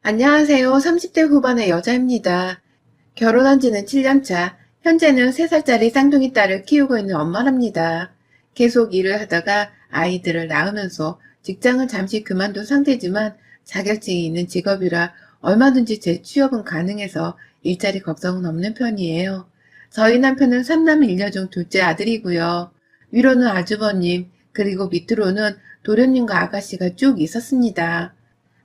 안녕하세요. 30대 후반의 여자입니다. 결혼한 지는 7년 차, 현재는 3살짜리 쌍둥이 딸을 키우고 있는 엄마랍니다. 계속 일을 하다가 아이들을 낳으면서 직장을 잠시 그만둔 상태지만 자격증이 있는 직업이라 얼마든지 재취업은 가능해서 일자리 걱정은 없는 편이에요. 저희 남편은 3남 1녀 중 둘째 아들이고요. 위로는 아주버님, 그리고 밑으로는 도련님과 아가씨가 쭉 있었습니다.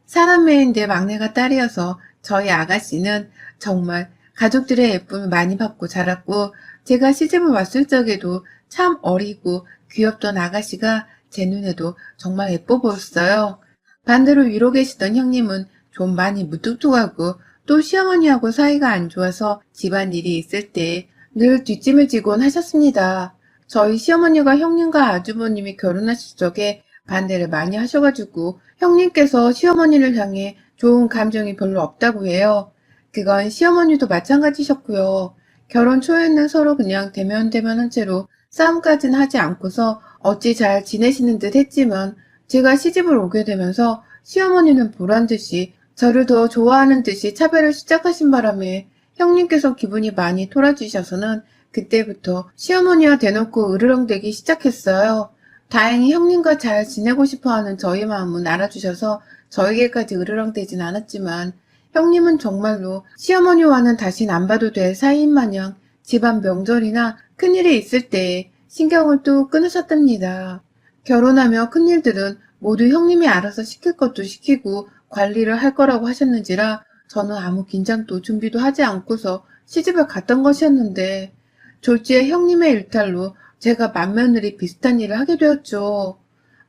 사남매인데 막내가 딸이어서 저희 아가씨는 정말 가족들의 예쁨을 많이 받고 자랐고, 제가 시집을 왔을 적에도 참 어리고 귀엽던 아가씨가 제 눈에도 정말 예뻐 보였어요. 반대로 위로 계시던 형님은 좀 많이 무뚝뚝하고 또 시어머니하고 사이가 안 좋아서 집안일이 있을 때 늘 뒷짐을 지곤 하셨습니다. 저희 시어머니가 형님과 아주버님이 결혼하실 적에 반대를 많이 하셔가지고 형님께서 시어머니를 향해 좋은 감정이 별로 없다고 해요. 그건 시어머니도 마찬가지셨고요. 결혼 초에는 서로 그냥 대면대면한 채로 싸움까지는 하지 않고서 어찌 잘 지내시는 듯 했지만, 제가 시집을 오게 되면서 시어머니는 보란듯이 저를 더 좋아하는 듯이 차별을 시작하신 바람에 형님께서 기분이 많이 토라지셔서는 그때부터 시어머니와 대놓고 으르렁대기 시작했어요. 다행히 형님과 잘 지내고 싶어하는 저희 마음은 알아주셔서 저에게까지 으르렁대진 않았지만, 형님은 정말로 시어머니와는 다신 안 봐도 될 사이인 마냥 집안 명절이나 큰일이 있을 때 신경을 또 끊으셨답니다. 결혼하며 큰일들은 모두 형님이 알아서 시킬 것도 시키고 관리를 할 거라고 하셨는지라 저는 아무 긴장도 준비도 하지 않고서 시집을 갔던 것이었는데, 졸지에 형님의 일탈로 제가 맏며느리 비슷한 일을 하게 되었죠.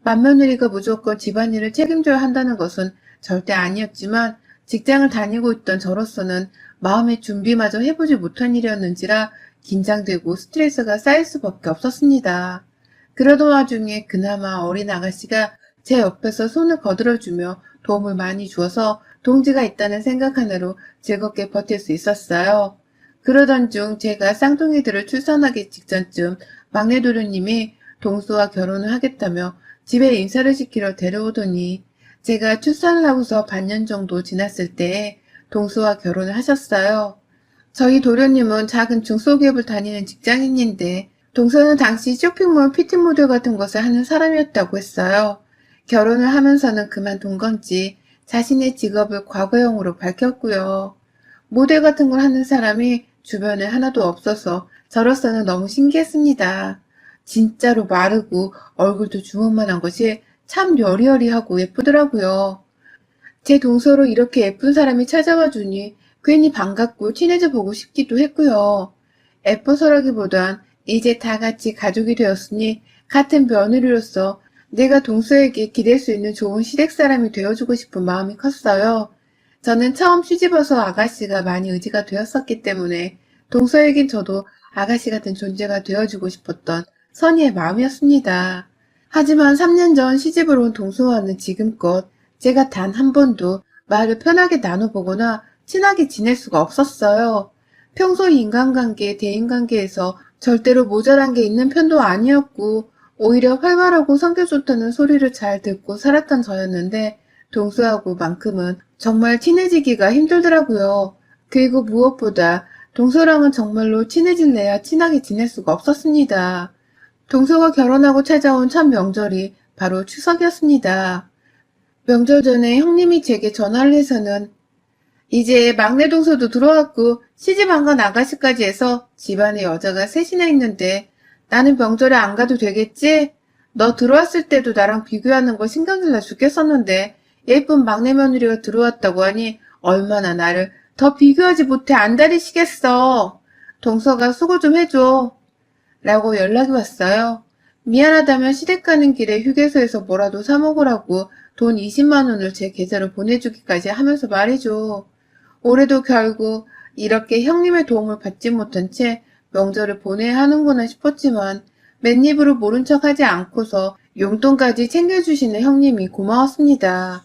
맏며느리가 무조건 집안일을 책임져야 한다는 것은 절대 아니었지만, 직장을 다니고 있던 저로서는 마음의 준비마저 해보지 못한 일이었는지라 긴장되고 스트레스가 쌓일 수밖에 없었습니다. 그러던 와중에 그나마 어린 아가씨가 제 옆에서 손을 거들어주며 도움을 많이 주어서 동지가 있다는 생각 하나로 즐겁게 버틸 수 있었어요. 그러던 중 제가 쌍둥이들을 출산하기 직전쯤 막내 도련님이 동수와 결혼을 하겠다며 집에 인사를 시키러 데려오더니, 제가 출산을 하고서 반년 정도 지났을 때에 동수와 결혼을 하셨어요. 저희 도련님은 작은 중소기업을 다니는 직장인인데, 동서는 당시 쇼핑몰 피팅 모델 같은 것을 하는 사람이었다고 했어요. 결혼을 하면서는 그만둔 건지 자신의 직업을 과거형으로 밝혔고요. 모델 같은 걸 하는 사람이 주변에 하나도 없어서 저로서는 너무 신기했습니다. 진짜로 마르고 얼굴도 주먹만한 것이 참 여리여리하고 예쁘더라고요. 제 동서로 이렇게 예쁜 사람이 찾아와 주니 괜히 반갑고 친해져 보고 싶기도 했고요. 예뻐서라기보단 이제 다 같이 가족이 되었으니 같은 며느리로서 내가 동서에게 기댈 수 있는 좋은 시댁 사람이 되어주고 싶은 마음이 컸어요. 저는 처음 시집와서 아가씨가 많이 의지가 되었었기 때문에 동서에겐 저도 아가씨 같은 존재가 되어주고 싶었던 선의의 마음이었습니다. 하지만 3년 전 시집을 온 동서와는 지금껏 제가 단 한 번도 말을 편하게 나눠보거나 친하게 지낼 수가 없었어요. 평소 인간관계, 대인관계에서 절대로 모자란 게 있는 편도 아니었고, 오히려 활발하고 성격 좋다는 소리를 잘 듣고 살았던 저였는데, 동서하고만큼은 정말 친해지기가 힘들더라고요. 그리고 무엇보다 동서랑은 정말로 친해질래야 친하게 지낼 수가 없었습니다. 동서가 결혼하고 찾아온 첫 명절이 바로 추석이었습니다. 명절 전에 형님이 제게 전화를 해서는 이제 막내 동서도 들어왔고 시집 안 간 아가씨까지 해서 집안에 여자가 셋이나 있는데 나는 명절에 안 가도 되겠지? 너 들어왔을 때도 나랑 비교하는 거 신경질 나 죽겠었는데 예쁜 막내 며느리가 들어왔다고 하니 얼마나 나를 더 비교하지 못해 안달이시겠어. 동서가 수고 좀 해줘. 라고 연락이 왔어요. 미안하다면 시댁 가는 길에 휴게소에서 뭐라도 사 먹으라고 돈 20만 원을 제 계좌로 보내주기까지 하면서 말이죠. 올해도 결국 이렇게 형님의 도움을 받지 못한 채 명절을 보내야 하는구나 싶었지만, 맨입으로 모른 척 하지 않고서 용돈까지 챙겨주시는 형님이 고마웠습니다.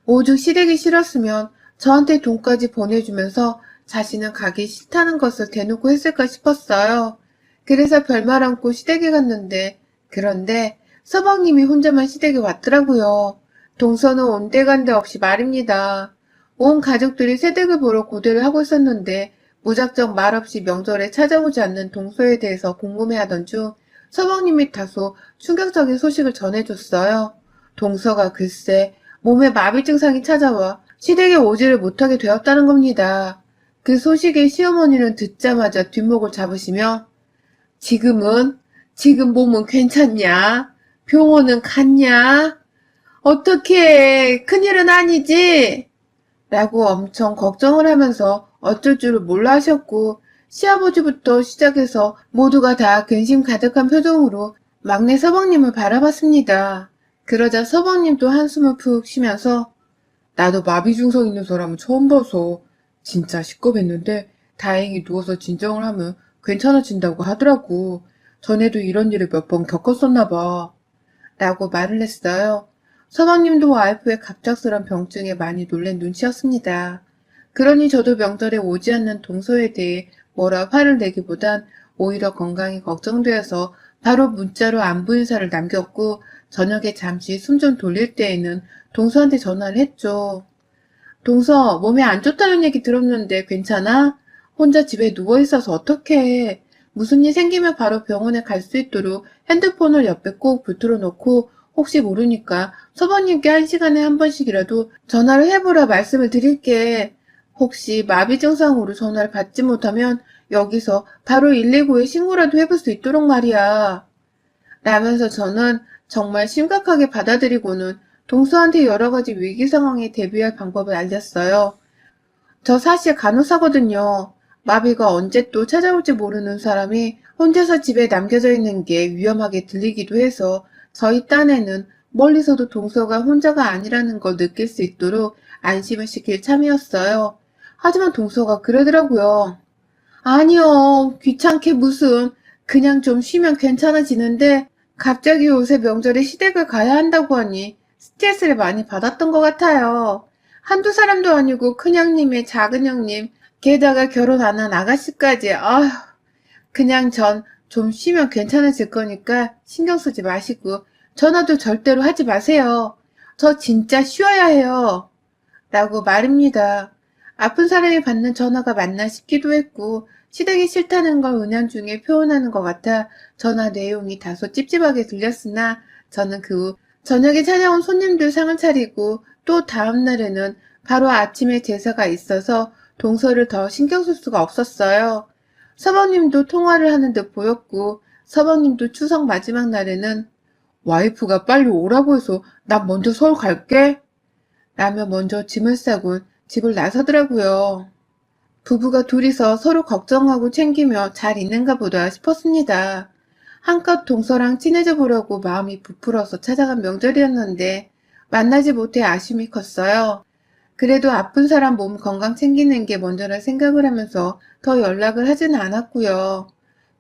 오죽 시댁이 싫었으면 저한테 돈까지 보내주면서 자신은 가기 싫다는 것을 대놓고 했을까 싶었어요. 그래서 별말 않고 시댁에 갔는데, 그런데 서방님이 혼자만 시댁에 왔더라고요. 동서는 온데간데 없이 말입니다. 온 가족들이 새댁을 보러 고대를 하고 있었는데 무작정 말없이 명절에 찾아오지 않는 동서에 대해서 궁금해하던 중 서방님이 다소 충격적인 소식을 전해줬어요. 동서가 글쎄 몸에 마비 증상이 찾아와 시댁에 오지를 못하게 되었다는 겁니다. 그 소식에 시어머니는 듣자마자 뒷목을 잡으시며 지금은? 지금 몸은 괜찮냐? 병원은 갔냐? 어떻게 큰일은 아니지? 라고 엄청 걱정을 하면서 어쩔 줄을 몰라 하셨고 시아버지부터 시작해서 모두가 다 근심 가득한 표정으로 막내 서방님을 바라봤습니다. 그러자 서방님도 한숨을 푹 쉬면서 나도 마비 증상 있는 사람은 처음 봐서 진짜 시겁했는데 다행히 누워서 진정을 하면 괜찮아진다고 하더라고. 전에도 이런 일을 몇 번 겪었었나 봐. 라고 말을 했어요. 서방님도 와이프의 갑작스런 병증에 많이 놀란 눈치였습니다. 그러니 저도 명절에 오지 않는 동서에 대해 뭐라 화를 내기보단 오히려 건강이 걱정되어서 바로 문자로 안부 인사를 남겼고 저녁에 잠시 숨 좀 돌릴 때에는 동서한테 전화를 했죠. 동서, 몸에 안 좋다는 얘기 들었는데 괜찮아? 혼자 집에 누워있어서 어떡해. 무슨 일 생기면 바로 병원에 갈 수 있도록 핸드폰을 옆에 꼭 붙들어 놓고 혹시 모르니까 서방님께 1시간에 한 번씩이라도 전화를 해보라 말씀을 드릴게. 혹시 마비 증상으로 전화를 받지 못하면 여기서 바로 119에 신고라도 해볼 수 있도록 말이야. 라면서 저는 정말 심각하게 받아들이고는 동서한테 여러 가지 위기 상황에 대비할 방법을 알렸어요. 저 사실 간호사거든요. 마비가 언제 또 찾아올지 모르는 사람이 혼자서 집에 남겨져 있는 게 위험하게 들리기도 해서 저희 딴에는 멀리서도 동서가 혼자가 아니라는 걸 느낄 수 있도록 안심을 시킬 참이었어요. 하지만 동서가 그러더라고요. 아니요, 귀찮게 무슨. 그냥 좀 쉬면 괜찮아지는데 갑자기 요새 명절에 시댁을 가야 한다고 하니 스트레스를 많이 받았던 것 같아요. 한두 사람도 아니고 큰형님의 작은형님, 게다가 결혼 안 한 아가씨까지. 아휴, 그냥 전 좀 쉬면 괜찮아질 거니까 신경 쓰지 마시고 전화도 절대로 하지 마세요. 저 진짜 쉬어야 해요. 라고 말입니다. 아픈 사람이 받는 전화가 맞나 싶기도 했고 시댁이 싫다는 걸 은연중에 표현하는 것 같아 전화 내용이 다소 찝찝하게 들렸으나 저는 그 후 저녁에 찾아온 손님들 상을 차리고 또 다음 날에는 바로 아침에 제사가 있어서 동서를 더 신경 쓸 수가 없었어요. 서방님도 통화를 하는 듯 보였고 서방님도 추석 마지막 날에는 와이프가 빨리 오라고 해서 난 먼저 서울 갈게 라며 먼저 짐을 싸고 집을 나서더라고요. 부부가 둘이서 서로 걱정하고 챙기며 잘 있는가 보다 싶었습니다. 한껏 동서랑 친해져 보려고 마음이 부풀어서 찾아간 명절이었는데 만나지 못해 아쉬움이 컸어요. 그래도 아픈 사람 몸 건강 챙기는 게 먼저라 생각을 하면서 더 연락을 하지는 않았고요.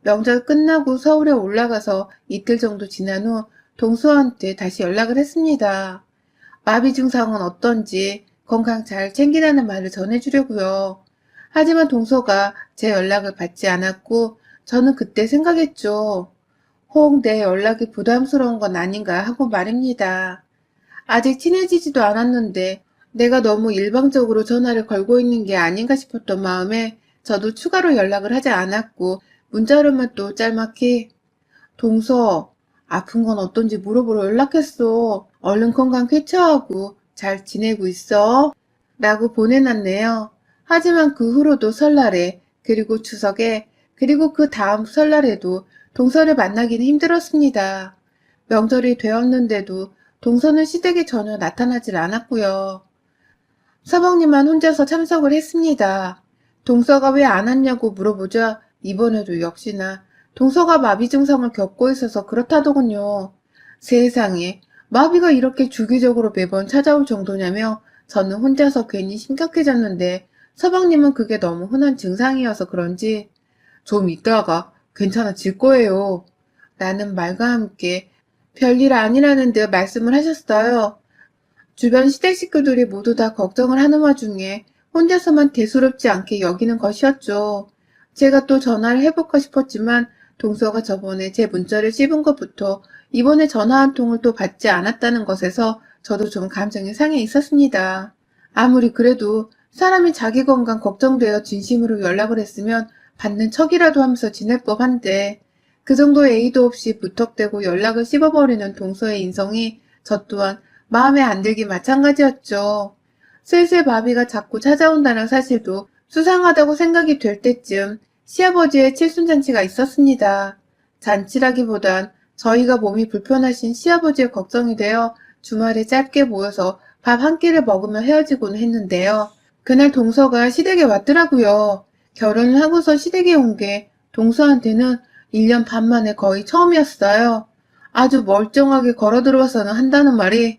명절 끝나고 서울에 올라가서 이틀 정도 지난 후 동서한테 다시 연락을 했습니다. 마비 증상은 어떤지 건강 잘 챙기라는 말을 전해주려고요. 하지만 동서가 제 연락을 받지 않았고 저는 그때 생각했죠. 혹 내 연락이 부담스러운 건 아닌가 하고 말입니다. 아직 친해지지도 않았는데 내가 너무 일방적으로 전화를 걸고 있는 게 아닌가 싶었던 마음에 저도 추가로 연락을 하지 않았고 문자로만 또 짤막히 동서, 아픈 건 어떤지 물어보러 연락했어. 얼른 건강 쾌차하고 잘 지내고 있어. 라고 보내놨네요. 하지만 그 후로도 설날에, 그리고 추석에, 그리고 그 다음 설날에도 동서를 만나기는 힘들었습니다. 명절이 되었는데도 동서는 시댁에 전혀 나타나질 않았고요. 서방님만 혼자서 참석을 했습니다. 동서가 왜 안 왔냐고 물어보자 이번에도 역시나 동서가 마비 증상을 겪고 있어서 그렇다더군요. 세상에, 마비가 이렇게 주기적으로 매번 찾아올 정도냐며 저는 혼자서 괜히 심각해졌는데 서방님은 그게 너무 흔한 증상이어서 그런지 좀 있다가 괜찮아질 거예요. 라는 말과 함께 별일 아니라는 듯 말씀을 하셨어요. 주변 시댁 식구들이 모두 다 걱정을 하는 와중에 혼자서만 대수롭지 않게 여기는 것이었죠. 제가 또 전화를 해볼까 싶었지만 동서가 저번에 제 문자를 씹은 것부터 이번에 전화 한 통을 또 받지 않았다는 것에서 저도 좀 감정이 상해 있었습니다. 아무리 그래도 사람이 자기 건강 걱정되어 진심으로 연락을 했으면 받는 척이라도 하면서 지낼 법한데 그 정도의 예의도 없이 무턱대고 연락을 씹어버리는 동서의 인성이 저 또한 마음에 안 들기 마찬가지였죠. 슬슬 마비가 자꾸 찾아온다는 사실도 수상하다고 생각이 될 때쯤 시아버지의 칠순잔치가 있었습니다. 잔치라기보단 저희가 몸이 불편하신 시아버지의 걱정이 되어 주말에 짧게 모여서 밥 한 끼를 먹으며 헤어지곤 했는데요. 그날 동서가 시댁에 왔더라고요. 결혼을 하고서 시댁에 온 게 동서한테는 1년 반 만에 거의 처음이었어요. 아주 멀쩡하게 걸어 들어와서는 한다는 말이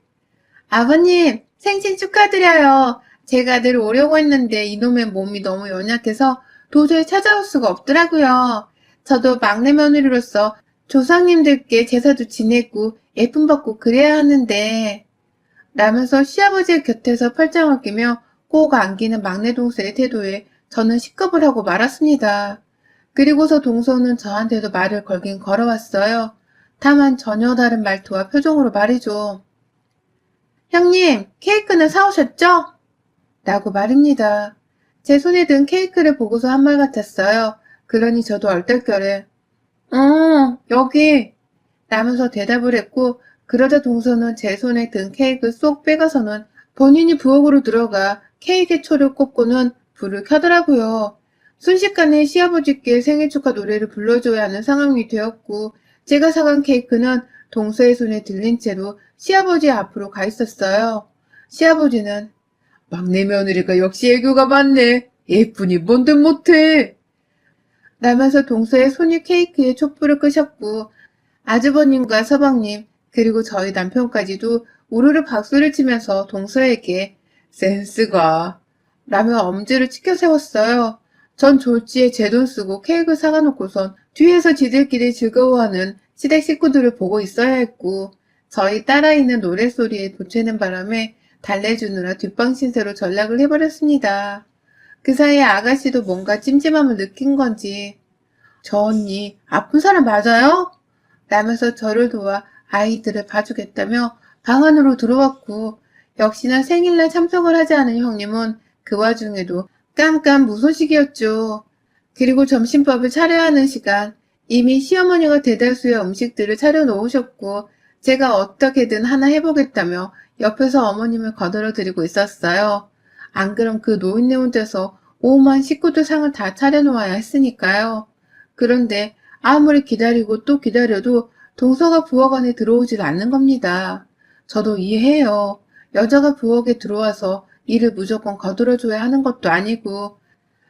아버님 생신 축하드려요. 제가 늘 오려고 했는데 이놈의 몸이 너무 연약해서 도저히 찾아올 수가 없더라고요. 저도 막내 며느리로서 조상님들께 제사도 지내고 예쁨 받고 그래야 하는데 라면서 시아버지의 곁에서 팔짱을 끼며 꼭 안기는 막내 동생의 태도에 저는 시겁을 하고 말았습니다. 그리고서 동서는 저한테도 말을 걸긴 걸어왔어요. 다만 전혀 다른 말투와 표정으로 말이죠. 형님, 케이크는 사오셨죠? 라고 말입니다. 제 손에 든 케이크를 보고서 한 말 같았어요. 그러니 저도 얼떨결에 여기 라면서 대답을 했고 그러자 동서는 제 손에 든 케이크 쏙 빼가서는 본인이 부엌으로 들어가 케이크에 초를 꽂고는 불을 켜더라고요. 순식간에 시아버지께 생일 축하 노래를 불러줘야 하는 상황이 되었고 제가 사간 케이크는 동서의 손에 들린 채로 시아버지 앞으로 가 있었어요. 시아버지는 막내 며느리가 역시 애교가 많네. 예쁘니 뭔데 못해. 라면서 동서의 손이 케이크에 촛불을 끄셨고 아주버님과 서방님 그리고 저희 남편까지도 우르르 박수를 치면서 동서에게 센스가 라며 엄지를 치켜 세웠어요. 전 졸지에 제 돈 쓰고 케이크 사가 놓고선 뒤에서 지들끼리 즐거워하는 시댁 식구들을 보고 있어야 했고 저희 딸아이는 노랫소리에 보채는 바람에 달래주느라 뒷방 신세로 전락을 해버렸습니다. 그 사이에 아가씨도 뭔가 찜찜함을 느낀 건지 저 언니 아픈 사람 맞아요? 라면서 저를 도와 아이들을 봐주겠다며 방 안으로 들어왔고 역시나 생일날 참석을 하지 않은 형님은 그 와중에도 깜깜 무소식이었죠. 그리고 점심밥을 차려야 하는 시간 이미 시어머니가 대다수의 음식들을 차려 놓으셨고 제가 어떻게든 하나 해보겠다며 옆에서 어머님을 거들어 드리고 있었어요. 안 그럼 그 노인네 혼자서 오만 식구들 상을 다 차려놓아야 했으니까요. 그런데 아무리 기다리고 또 기다려도 동서가 부엌 안에 들어오질 않는 겁니다. 저도 이해해요. 여자가 부엌에 들어와서 일을 무조건 거들어줘야 하는 것도 아니고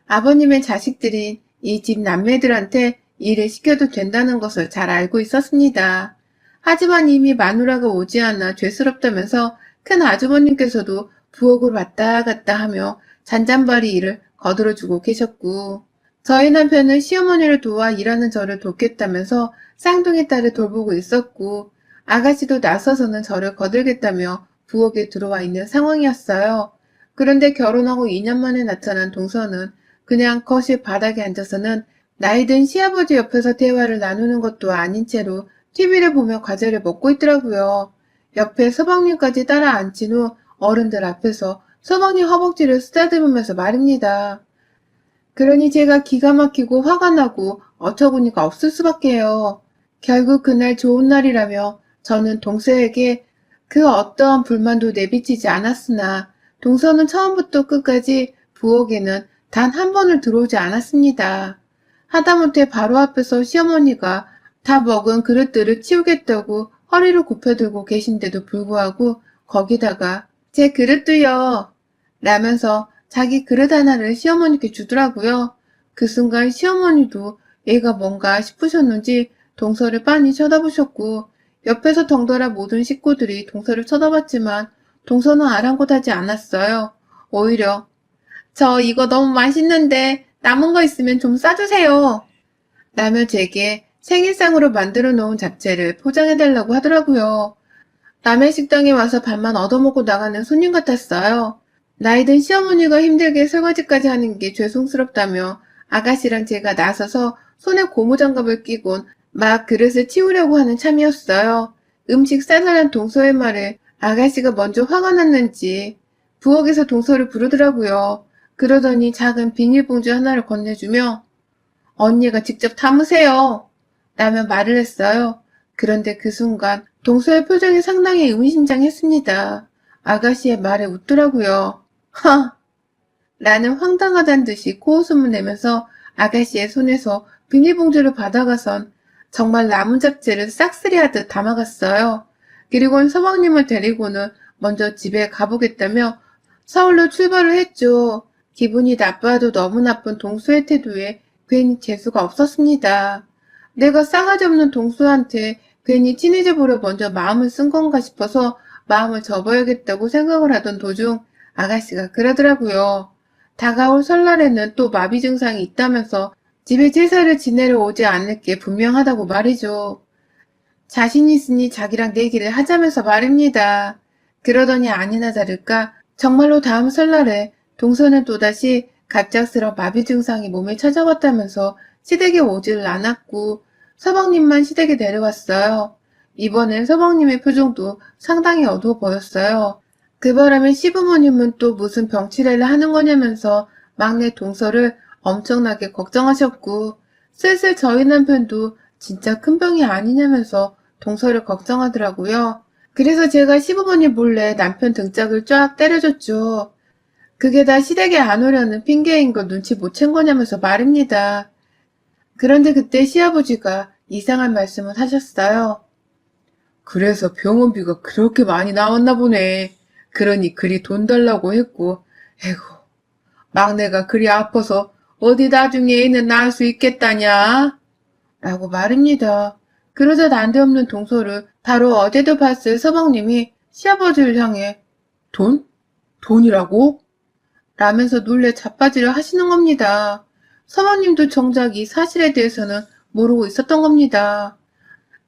아버님의 자식들인 이 집 남매들한테 일을 시켜도 된다는 것을 잘 알고 있었습니다. 하지만 이미 마누라가 오지 않아 죄스럽다면서 큰 아주버님께서도 부엌으로 왔다 갔다 하며 잔잔바리 일을 거들어주고 계셨고 저희 남편은 시어머니를 도와 일하는 저를 돕겠다면서 쌍둥이 딸을 돌보고 있었고 아가씨도 나서서는 저를 거들겠다며 부엌에 들어와 있는 상황이었어요. 그런데 결혼하고 2년 만에 나타난 동서는 그냥 거실 바닥에 앉아서는 나이든 시아버지 옆에서 대화를 나누는 것도 아닌 채로 TV를 보며 과자를 먹고 있더라고요. 옆에 서방님까지 따라 앉힌 후 어른들 앞에서 서방님 허벅지를 쓰다듬으면서 말입니다. 그러니 제가 기가 막히고 화가 나고 어처구니가 없을 수밖에요. 결국 그날 좋은 날이라며 저는 동서에게 그 어떠한 불만도 내비치지 않았으나 동서는 처음부터 끝까지 부엌에는 단 한 번을 들어오지 않았습니다. 하다못해 바로 앞에서 시어머니가 다 먹은 그릇들을 치우겠다고 허리를 굽혀들고 계신데도 불구하고 거기다가 제 그릇도요 라면서 자기 그릇 하나를 시어머니께 주더라고요. 그 순간 시어머니도 얘가 뭔가 싶으셨는지 동서를 빤히 쳐다보셨고 옆에서 덩달아 모든 식구들이 동서를 쳐다봤지만 동서는 아랑곳하지 않았어요. 오히려 저 이거 너무 맛있는데 남은 거 있으면 좀 싸주세요. 라며 제게 생일상으로 만들어 놓은 잡채를 포장해달라고 하더라고요. 남의 식당에 와서 밥만 얻어먹고 나가는 손님 같았어요. 나이든 시어머니가 힘들게 설거지까지 하는 게 죄송스럽다며 아가씨랑 제가 나서서 손에 고무장갑을 끼곤 막 그릇을 치우려고 하는 참이었어요. 음식 싸달란 동서의 말에 아가씨가 먼저 화가 났는지 부엌에서 동서를 부르더라고요. 그러더니 작은 비닐봉지 하나를 건네주며 언니가 직접 담으세요. 라며 말을 했어요. 그런데 그 순간 동서의 표정이 상당히 의미심장했습니다. 아가씨의 말에 웃더라고요. 하! 나는 황당하단 듯이 코웃음을 내면서 아가씨의 손에서 비닐봉지를 받아가선 정말 나무 잡채를 싹쓸이하듯 담아갔어요. 그리고는 서방님을 데리고는 먼저 집에 가보겠다며 서울로 출발을 했죠. 기분이 나빠도 너무 나쁜 동수의 태도에 괜히 재수가 없었습니다. 내가 싸가지 없는 동수한테 괜히 친해져 보려 먼저 마음을 쓴 건가 싶어서 마음을 접어야겠다고 생각을 하던 도중 아가씨가 그러더라고요. 다가올 설날에는 또 마비 증상이 있다면서 집에 제사를 지내러 오지 않을 게 분명하다고 말이죠. 자신 있으니 자기랑 내기를 하자면서 말입니다. 그러더니 아니나 다를까 정말로 다음 설날에 동서는 또다시 갑작스런 마비 증상이 몸에 찾아왔다면서 시댁에 오지를 않았고 서방님만 시댁에 내려왔어요. 이번엔 서방님의 표정도 상당히 어두워 보였어요. 그 바람에 시부모님은 또 무슨 병치레를 하는 거냐면서 막내 동서를 엄청나게 걱정하셨고 슬슬 저희 남편도 진짜 큰 병이 아니냐면서 동서를 걱정하더라고요. 그래서 제가 시부모님 몰래 남편 등짝을 쫙 때려줬죠. 그게 다 시댁에 안 오려는 핑계인 걸 눈치 못 챈 거냐면서 말입니다. 그런데 그때 시아버지가 이상한 말씀을 하셨어요. 그래서 병원비가 그렇게 많이 나왔나 보네. 그러니 그리 돈 달라고 했고, 에고, 막내가 그리 아파서 어디 나중에 애는 낳을 수 있겠다냐? 라고 말입니다. 그러자 난데없는 동서를 바로 어제도 봤을 서방님이 시아버지를 향해 돈? 돈이라고? 라면서 놀래 자빠지려 하시는 겁니다. 서방님도 정작 이 사실에 대해서는 모르고 있었던 겁니다.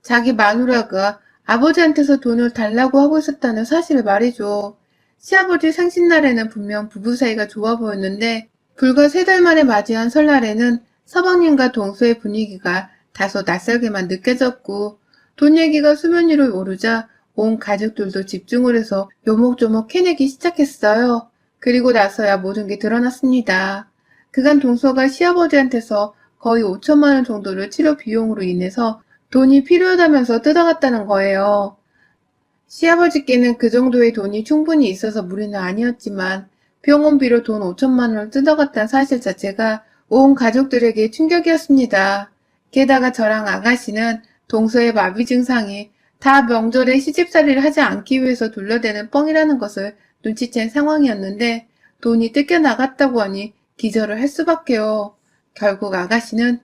자기 마누라가 아버지한테서 돈을 달라고 하고 있었다는 사실을 말이죠. 시아버지 생신날에는 분명 부부 사이가 좋아 보였는데 불과 3달 만에 맞이한 설날에는 서방님과 동서의 분위기가 다소 낯설게만 느껴졌고 돈 얘기가 수면 위로 오르자 온 가족들도 집중을 해서 요목조목 캐내기 시작했어요. 그리고 나서야 모든 게 드러났습니다. 그간 동서가 시아버지한테서 거의 5천만 원 정도를 치료 비용으로 인해서 돈이 필요하다면서 뜯어갔다는 거예요. 시아버지께는 그 정도의 돈이 충분히 있어서 무리는 아니었지만 병원비로 돈 5천만 원을 뜯어갔다는 사실 자체가 온 가족들에게 충격이었습니다. 게다가 저랑 아가씨는 동서의 마비 증상이 다 명절에 시집살이를 하지 않기 위해서 둘러대는 뻥이라는 것을 눈치챈 상황이었는데 돈이 뜯겨나갔다고 하니 기절을 할 수밖에요. 결국 아가씨는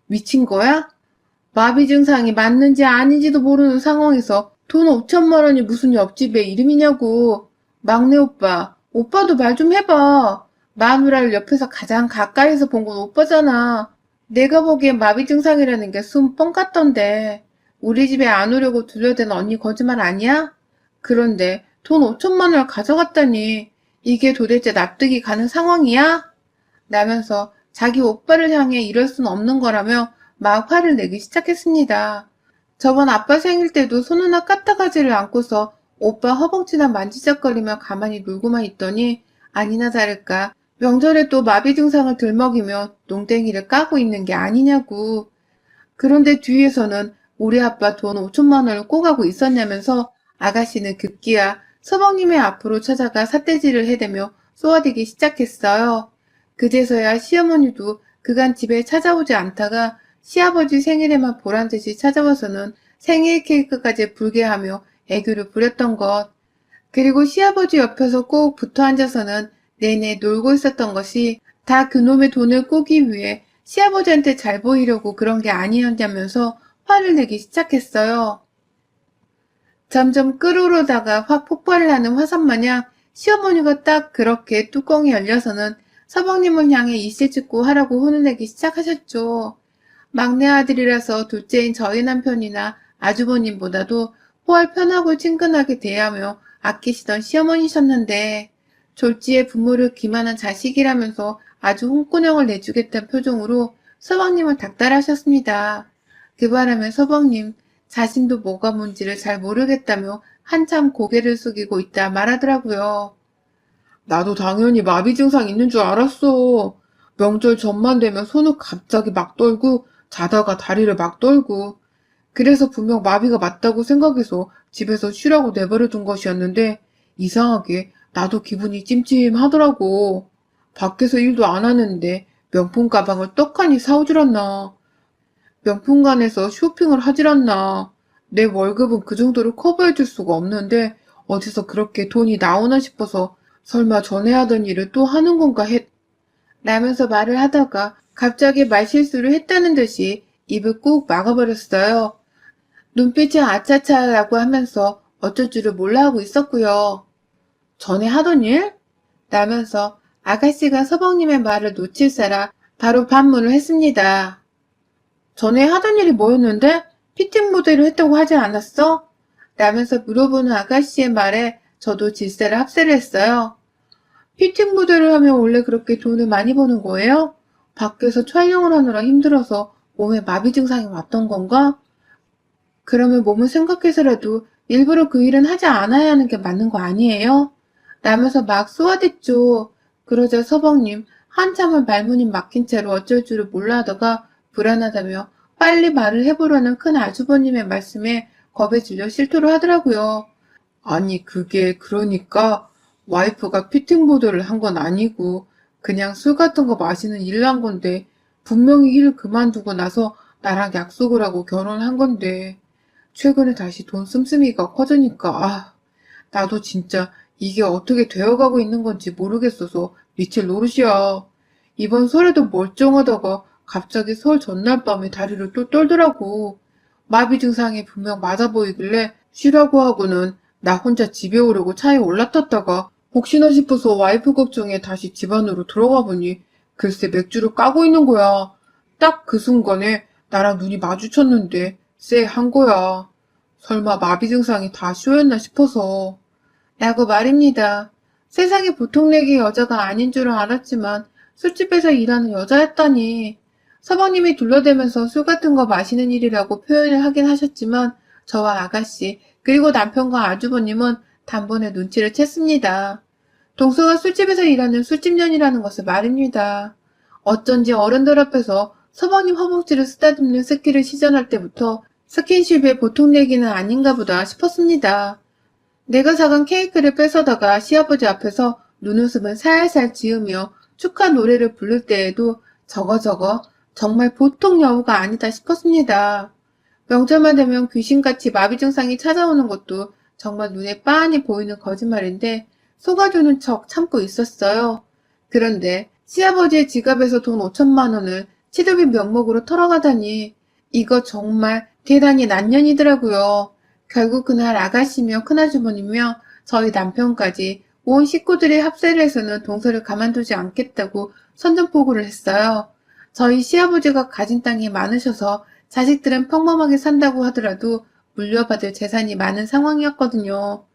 미친 거야? 마비 증상이 맞는지 아닌지도 모르는 상황에서 돈 5천만 원이 무슨 옆집의 이름이냐고. 막내 오빠, 오빠도 말 좀 해봐. 마누라를 옆에서 가장 가까이서 본 건 오빠잖아. 내가 보기엔 마비 증상이라는 게 숨 뻥 같던데. 우리 집에 안 오려고 둘러댄 언니 거짓말 아니야? 그런데 돈 5천만 원을 가져갔다니 이게 도대체 납득이 가는 상황이야? 라면서 자기 오빠를 향해 이럴 순 없는 거라며 막 화를 내기 시작했습니다. 저번 아빠 생일 때도 손 하나 까딱하지를 않고서 오빠 허벅지나 만지작거리며 가만히 놀고만 있더니 아니나 다를까 명절에 또 마비 증상을 들먹이며 농땡이를 까고 있는 게 아니냐고. 그런데 뒤에서는 우리 아빠 돈 5천만 원을 꼬가고 있었냐면서 아가씨는 급기야 서방님의 앞으로 찾아가 삿대질을 해대며 쏘아대기 시작했어요. 그제서야 시어머니도 그간 집에 찾아오지 않다가 시아버지 생일에만 보란듯이 찾아와서는 생일 케이크까지 불게 하며 애교를 부렸던 것. 그리고 시아버지 옆에서 꼭 붙어 앉아서는 내내 놀고 있었던 것이 다 그놈의 돈을 꾸기 위해 시아버지한테 잘 보이려고 그런 게 아니었냐면서 화를 내기 시작했어요. 점점 끓어오르다가 확 폭발을 하는 화산 마냥 시어머니가 딱 그렇게 뚜껑이 열려서는 서방님을 향해 이실직고 하라고 혼을 내기 시작하셨죠. 막내 아들이라서 둘째인 저희 남편이나 아주버님보다도 훨 편하고 친근하게 대하며 아끼시던 시어머니셨는데 졸지에 부모를 기만한 자식이라면서 아주 홍군형을 내주겠다는 표정으로 서방님을 닥달하셨습니다. 그 바람에 서방님 자신도 뭐가 뭔지를 잘 모르겠다며 한참 고개를 숙이고 있다 말하더라고요. 나도 당연히 마비 증상 있는 줄 알았어. 명절 전만 되면 손을 갑자기 막 떨고 자다가 다리를 막 떨고 그래서 분명 마비가 맞다고 생각해서 집에서 쉬라고 내버려 둔 것이었는데 이상하게 나도 기분이 찜찜하더라고. 밖에서 일도 안 하는데 명품 가방을 떡하니 사오질 않나. 명품관에서 쇼핑을 하질 않나. 내 월급은 그 정도로 커버해 줄 수가 없는데 어디서 그렇게 돈이 나오나 싶어서 설마 전에 하던 일을 또 하는 건가 라면서 말을 하다가 갑자기 말실수를 했다는 듯이 입을 꾹 막아버렸어요. 눈빛이 아차차라고 하면서 어쩔 줄을 몰라 하고 있었고요. 전에 하던 일? 라면서 아가씨가 서방님의 말을 놓칠세라 바로 반문을 했습니다. 전에 하던 일이 뭐였는데? 피팅 모델을 했다고 하지 않았어? 라면서 물어보는 아가씨의 말에 저도 질세를 합세를 했어요. 피팅 모델을 하면 원래 그렇게 돈을 많이 버는 거예요? 밖에서 촬영을 하느라 힘들어서 몸에 마비 증상이 왔던 건가? 그러면 몸을 생각해서라도 일부러 그 일은 하지 않아야 하는 게 맞는 거 아니에요? 라면서 막 쏘아댔죠. 그러자 서방님 한참을 말문이 막힌 채로 어쩔 줄을 몰라 하다가 불안하다며 빨리 말을 해보려는 큰 아주버님의 말씀에 겁에 질려 실토를 하더라고요. 아니 그게 그러니까 와이프가 피팅 모델을 한 건 아니고 그냥 술 같은 거 마시는 일을 한 건데 분명히 일을 그만두고 나서 나랑 약속을 하고 결혼한 건데 최근에 다시 돈 씀씀이가 커지니까 나도 진짜 이게 어떻게 되어가고 있는 건지 모르겠어서 미칠 노릇이야. 이번 설에도 멀쩡하다가 갑자기 설 전날 밤에 다리를 또 떨더라고. 마비 증상이 분명 맞아 보이길래 쉬라고 하고는 나 혼자 집에 오려고 차에 올라탔다가 혹시나 싶어서 와이프 걱정에 다시 집 안으로 들어가 보니 글쎄 맥주를 까고 있는 거야. 딱 그 순간에 나랑 눈이 마주쳤는데 쎄한 거야. 설마 마비 증상이 다 쇼였나 싶어서. 라고 말입니다. 세상에 보통 내기 여자가 아닌 줄은 알았지만 술집에서 일하는 여자였다니. 서방님이 둘러대면서 술 같은 거 마시는 일이라고 표현을 하긴 하셨지만 저와 아가씨 그리고 남편과 아주버님은 단번에 눈치를 챘습니다. 동서가 술집에서 일하는 술집년이라는 것을 말입니다. 어쩐지 어른들 앞에서 서방님 허벅지를 쓰다듬는 스킬을 시전할 때부터 스킨십의 보통 얘기는 아닌가 보다 싶었습니다. 내가 사간 케이크를 뺏어다가 시아버지 앞에서 눈웃음을 살살 지으며 축하 노래를 부를 때에도 저거 정말 보통 여우가 아니다 싶었습니다. 명절만 되면 귀신같이 마비 증상이 찾아오는 것도 정말 눈에 빤히 보이는 거짓말인데 속아주는 척 참고 있었어요. 그런데 시아버지의 지갑에서 돈 5천만 원을 치료비 명목으로 털어가다니 이거 정말 대단히 난년이더라고요. 결국 그날 아가씨며 큰아주머니며 저희 남편까지 온 식구들이 합세를 해서는 동서를 가만두지 않겠다고 선전포고를 했어요. 저희 시아버지가 가진 땅이 많으셔서 자식들은 평범하게 산다고 하더라도 물려받을 재산이 많은 상황이었거든요.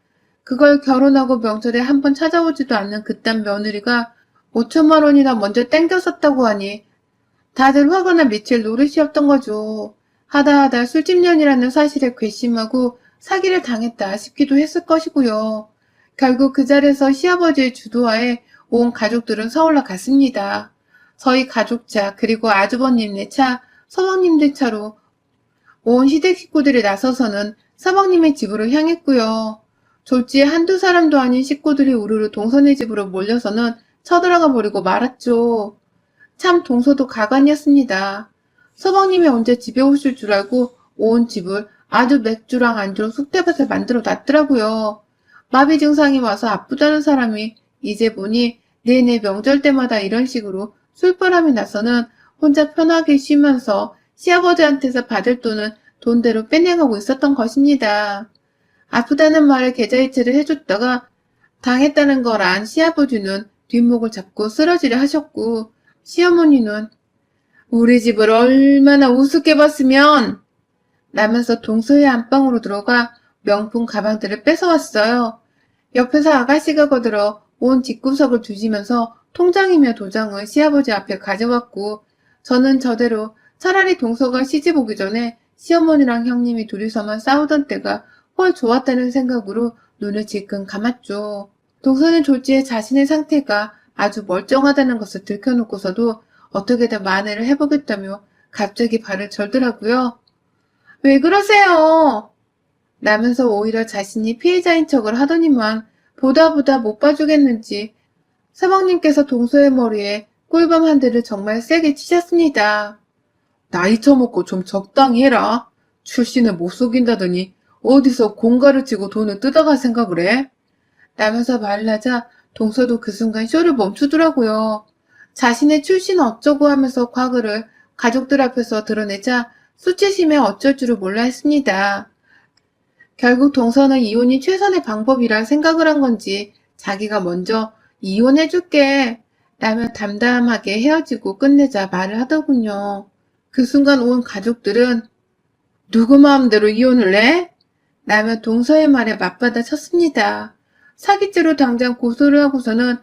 그걸 결혼하고 명절에 한 번 찾아오지도 않는 그딴 며느리가 5천만 원이나 먼저 땡겼었다고 하니 다들 화가 미칠 노릇이었던 거죠. 하다 술집년이라는 사실에 괘씸하고 사기를 당했다 싶기도 했을 것이고요. 결국 그 자리에서 시아버지의 주도하에 온 가족들은 서울로 갔습니다. 저희 가족차 그리고 아주버님네 차, 서방님들 차로 온 시댁 식구들이 나서서는 서방님의 집으로 향했고요. 졸지에 한두 사람도 아닌 식구들이 우르르 동선의 집으로 몰려서는 쳐들어가 버리고 말았죠. 참 동서도 가관이었습니다. 서방님이 언제 집에 오실 줄 알고 온 집을 아주 맥주랑 안주로 쑥대밭을 만들어 놨더라고요. 마비 증상이 와서 아프다는 사람이 이제 보니 내내 명절 때마다 이런 식으로 술바람이 나서는 혼자 편하게 쉬면서 시아버지한테서 받을 돈은 돈대로 빼내가고 있었던 것입니다. 아프다는 말에 계좌이체를 해줬다가 당했다는 걸 안 시아버지는 뒷목을 잡고 쓰러지려 하셨고 시어머니는 우리 집을 얼마나 우습게 봤으면 라면서 동서의 안방으로 들어가 명품 가방들을 뺏어왔어요. 옆에서 아가씨가 거들어 온 뒷구석을 뒤지면서 통장이며 도장을 시아버지 앞에 가져왔고 저는 저대로 차라리 동서가 시집 오기 전에 시어머니랑 형님이 둘이서만 싸우던 때가 헐 좋았다는 생각으로 눈을 질끈 감았죠. 동서는 졸지에 자신의 상태가 아주 멀쩡하다는 것을 들켜놓고서도 어떻게든 만회를 해보겠다며 갑자기 발을 절더라고요. 왜 그러세요? 라면서 오히려 자신이 피해자인 척을 하더니만 보다 못 봐주겠는지 서방님께서 동서의 머리에 꿀밤 한 대를 정말 세게 치셨습니다. 나이 처먹고 좀 적당히 해라. 출신을 못 속인다더니 어디서 공가를 치고 돈을 뜯어갈 생각을 해? 라면서 말을 하자 동서도 그 순간 쇼를 멈추더라고요. 자신의 출신 어쩌고 하면서 과거를 가족들 앞에서 드러내자 수치심에 어쩔 줄을 몰라 했습니다. 결국 동서는 이혼이 최선의 방법이라 생각을 한 건지 자기가 먼저 이혼해줄게 라며 담담하게 헤어지고 끝내자 말을 하더군요. 그 순간 온 가족들은 누구 마음대로 이혼을 해? 라며 동서의 말에 맞받아 쳤습니다. 사기죄로 당장 고소를 하고서는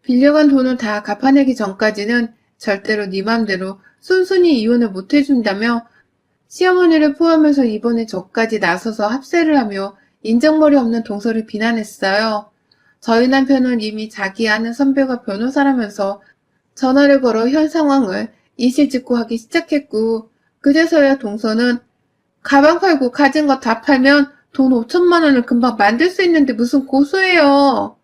빌려간 돈을 다 갚아내기 전까지는 절대로 네 맘대로 순순히 이혼을 못 해준다며 시어머니를 포함해서 이번에 저까지 나서서 합세를 하며 인정머리 없는 동서를 비난했어요. 저희 남편은 이미 자기 아는 선배가 변호사라면서 전화를 걸어 현 상황을 이실직고하기 시작했고 그제서야 동서는 가방 팔고 가진 거 다 팔면 돈 5천만 원을 금방 만들 수 있는데 무슨 고소해요.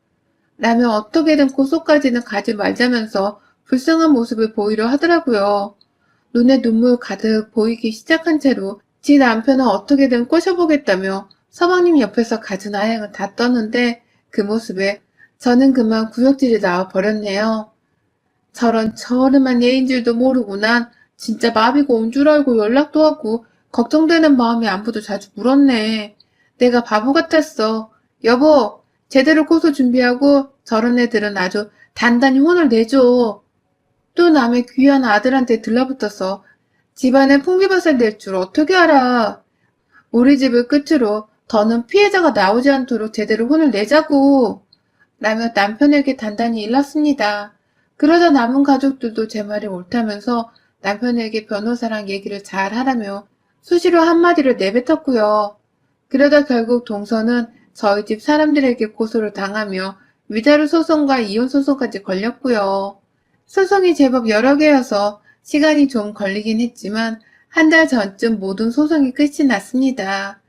라며 어떻게든 고소까지는 가지 말자면서 불쌍한 모습을 보이려 하더라고요. 눈에 눈물 가득 보이기 시작한 채로 지 남편은 어떻게든 꼬셔보겠다며 서방님 옆에서 갖은 아양을 다 떴는데 그 모습에 저는 그만 구역질이 나와 버렸네요. 저런 저렴한 예인 줄도 모르고 난 진짜 마비가 온 줄 알고 연락도 하고 걱정되는 마음에 안부도 자주 물었네. 내가 바보 같았어. 여보, 제대로 고소 준비하고 저런 애들은 아주 단단히 혼을 내줘. 또 남의 귀한 아들한테 들러붙어서 집안에 풍비박살 낼 줄 어떻게 알아. 우리 집을 끝으로 더는 피해자가 나오지 않도록 제대로 혼을 내자고. 라며 남편에게 단단히 일렀습니다. 그러자 남은 가족들도 제 말이 옳다면서 남편에게 변호사랑 얘기를 잘 하라며 수시로 한마디를 내뱉었고요. 그러다 결국 동서는 저희 집 사람들에게 고소를 당하며 위자료 소송과 이혼 소송까지 걸렸고요. 소송이 제법 여러 개여서 시간이 좀 걸리긴 했지만 한 달 전쯤 모든 소송이 끝이 났습니다.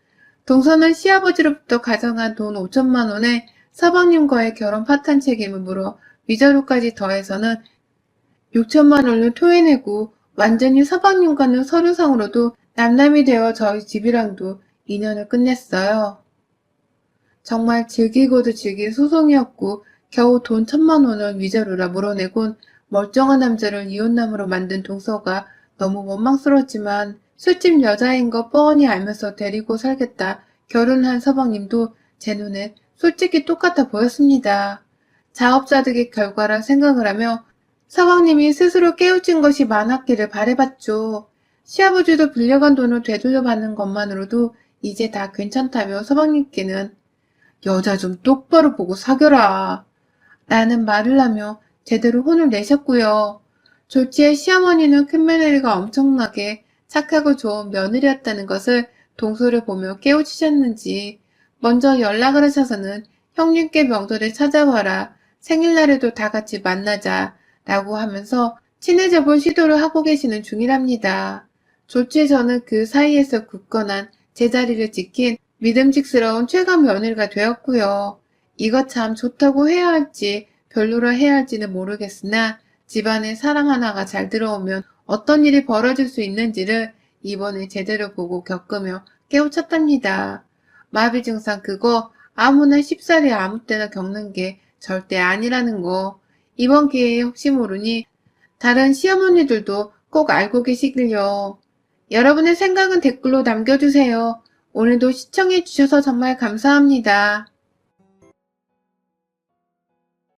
동서는 시아버지로부터 가져간 돈 5천만 원에 서방님과의 결혼 파탄 책임을 물어 위자료까지 더해서는 6천만 원을 토해내고 완전히 서방님과는 서류상으로도 남남이 되어 저희 집이랑도 인연을 끝냈어요. 정말 즐기고도 즐길 소송이었고 겨우 돈 1천만 원을 위자료라 물어내곤 멀쩡한 남자를 이혼남으로 만든 동서가 너무 원망스러웠지만 술집 여자인 거 뻔히 알면서 데리고 살겠다 결혼한 서방님도 제 눈에 솔직히 똑같아 보였습니다. 자업자득의 결과라 생각을 하며 서방님이 스스로 깨우친 것이 많았기를 바라봤죠. 시아버지도 빌려간 돈을 되돌려 받는 것만으로도 이제 다 괜찮다며 서방님께는 여자 좀 똑바로 보고 사겨라 라는 말을 하며 제대로 혼을 내셨고요. 졸지의 시어머니는 큰며느리가 엄청나게 착하고 좋은 며느리였다는 것을 동서를 보며 깨우치셨는지 먼저 연락을 하셔서는 형님께 명절에 찾아와라 생일날에도 다 같이 만나자 라고 하면서 친해져 볼 시도를 하고 계시는 중이랍니다. 졸지에 저는 그 사이에서 굳건한 제자리를 지킨 믿음직스러운 최강 며느리가 되었고요. 이거 참 좋다고 해야 할지 별로라 해야 할지는 모르겠으나 집안에 사랑 하나가 잘 들어오면 어떤 일이 벌어질 수 있는지를 이번에 제대로 보고 겪으며 깨우쳤답니다. 마비 증상 그거 아무나 쉽사리 아무 때나 겪는 게 절대 아니라는 거 이번 기회에 혹시 모르니 다른 시어머니들도 꼭 알고 계시길요. 여러분의 생각은 댓글로 남겨주세요. 오늘도 시청해주셔서 정말 감사합니다.